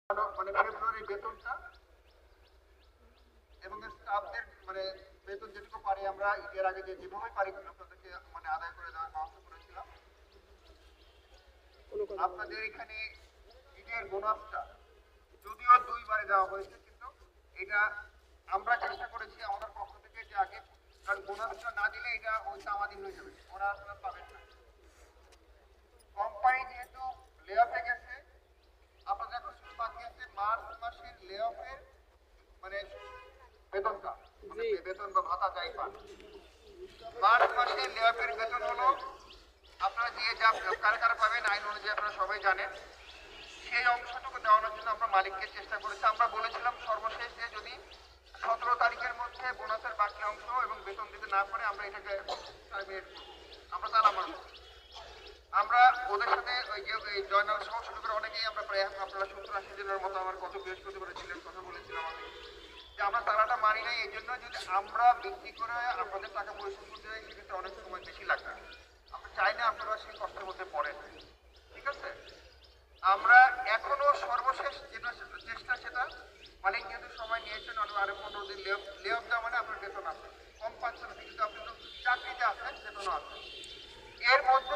মানে ফেব্রুয়ারি বেতনটা এবং স্টাফদের মানে বেতন যেটুকু পারি আমরা ঈদের আগে যেভাবে পারি আপনাদেরকে মানে আদায় করে দেওয়ার ব্যবস্থা করেছিলাম। আপনাদের এখানে ঈদের বোনাসটা যদিও 2 বারে দেওয়া হয়েছে, কিন্তু এটা আমরা চেষ্টা করেছি আমাদের পক্ষ থেকে যে আগে, কারণ বোনাসটা না দিলে এটা ওইটা আমাদের হয়ে যাবে, ওরা আসলে পাবেন না। কোম্পানি যেহেতু লে অফে গেছে, আপনাদের এখন শুধু বাকি আছে মার্চ মাসের লে অফের মানে বেতনটা, বেতন বা ভাতা যাই পান। মার্চ মাসে লে অফের বেতন হলো আপনারা যে যা কারা কারা পাবেন আইন অনুযায়ী আপনারা সবাই জানেন। সেই অংশটুকু দেওয়ানোর জন্য আমরা মালিককে চেষ্টা করেছি। আমরা বলেছিলাম সর্বশেষ যে যদি 17 তারিখের মধ্যে বোনাসের বাকি অংশ এবং বেতন দিতে না পারে আমরা এটাকে টার্মিনেট করবো। আমরা তারা মানব। আমরা ওদের সাথে ওই যে জয়নাল সহ শুরু করে অনেকেই আমরা প্রায় আপনারা 70-80 জনের মতো আমার গত বৃহস্পতিবার ছিলেন, কথা বলেছিলাম আমি যে আমরা তারাটা মানি নাই। এই জন্য যদি আমরা বিক্রি করে আপনাদের টাকা পরিশোধ করতে যাই সেক্ষেত্রে অনেক সময় বেশি লাগবে। আমরা চাই না আপনারা সেই কষ্টের মধ্যে পড়েন, ঠিক আছে? আমরা এখনো সর্বশেষ যেটা চেষ্টা সেটা মালিক যেহেতু সময় নিয়েছেন আরো 15 দিন লে অফ দেওয়া মানে আপনার বেতন আছে, কম পাচ্ছেন কিন্তু আপনি তো চাকরিতে আছেন, বেতনও আছে। এর মধ্যে